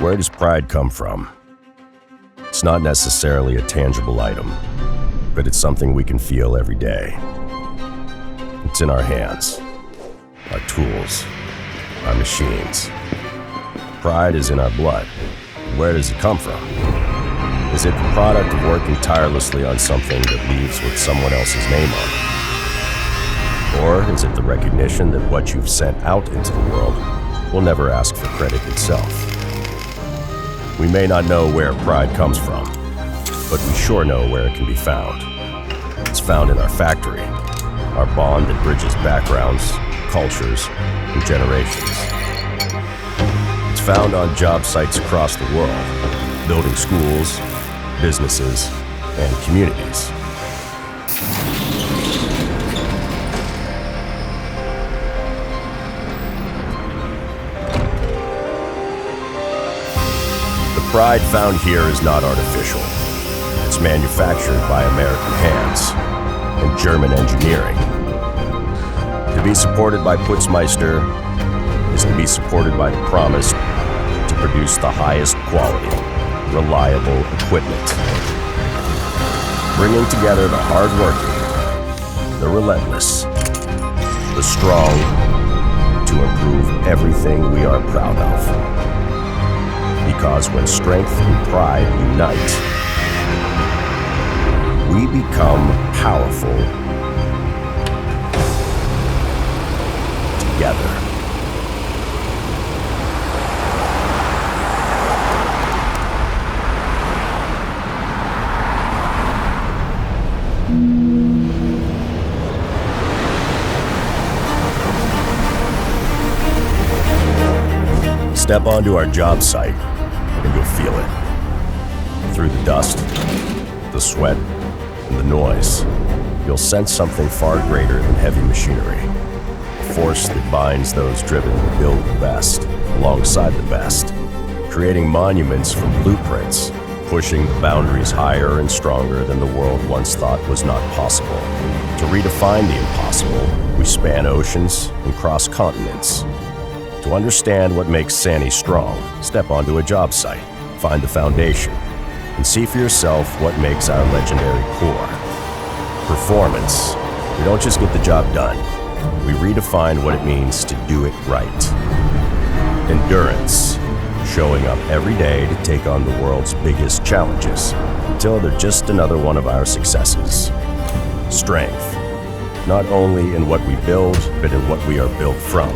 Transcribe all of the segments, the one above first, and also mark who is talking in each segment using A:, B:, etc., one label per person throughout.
A: Where does pride come from? It's not necessarily a tangible item, but it's something we can feel every day. It's in our hands, our tools, our machines. Pride is in our blood. Where does it come from? Is it the product of working tirelessly on something that leaves with someone else's name on it? Or is it the recognition that what you've sent out into the world will never ask for credit itself? We may not know where pride comes from, but we sure know where it can be found. It's found in our factory, our bond that bridges backgrounds, cultures, and generations. It's found on job sites across the world, building schools, businesses, and communities. The pride found here is not artificial. It's manufactured by American hands and German engineering. To be supported by Putzmeister is to be supported by the promise to produce the highest quality, reliable equipment. Bringing together the hard-working, the relentless, the strong to improve everything we are proud of. Because when strength and pride unite, we become powerful together. Step onto our job site and you'll feel it. Through the dust, the sweat, and the noise, you'll sense something far greater than heavy machinery. A force that binds those driven to build the best alongside the best, creating monuments from blueprints, pushing the boundaries higher and stronger than the world once thought was not possible. To redefine the impossible, we span oceans and cross continents. To understand what makes Sany strong, step onto a job site, find the foundation, and see for yourself what makes our legendary core. Performance. We don't just get the job done. We redefine what it means to do it right. Endurance. Showing up every day to take on the world's biggest challenges until they're just another one of our successes. Strength. Not only in what we build, but in what we are built from.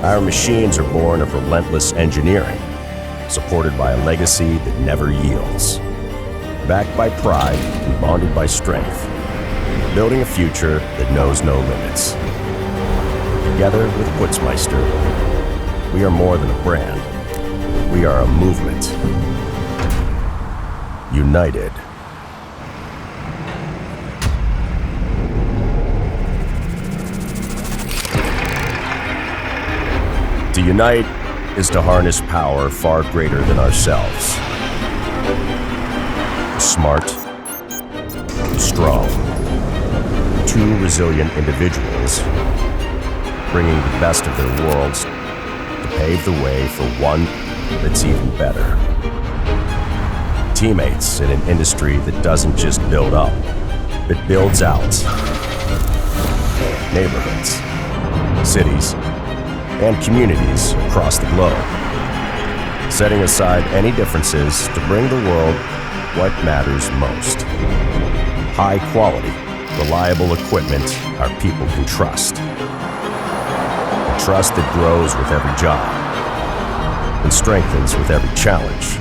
A: Our machines are born of relentless engineering, supported by a legacy that never yields. Backed by pride and bonded by strength, building a future that knows no limits. Together with Putzmeister, we are more than a brand. We are a movement. United. To unite is to harness power far greater than ourselves. Smart, strong, two resilient individuals, bringing the best of their worlds to pave the way for one that's even better. Teammates in an industry that doesn't just build up, it builds out. Neighborhoods, cities, and communities across the globe, setting aside any differences to bring the world what matters most. High quality, reliable equipment our people can trust. A trust that grows with every job and strengthens with every challenge.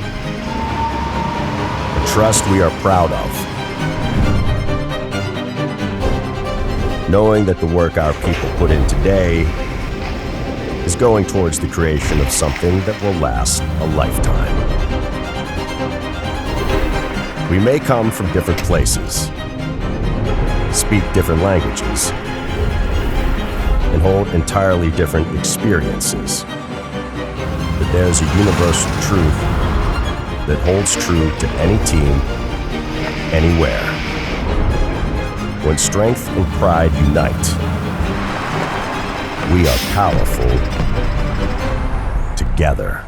A: A trust we are proud of. Knowing that the work our people put in today is going towards the creation of something that will last a lifetime. We may come from different places, speak different languages, and hold entirely different experiences. But there's a universal truth that holds true to any team, anywhere. When strength and pride unite, we are powerful together.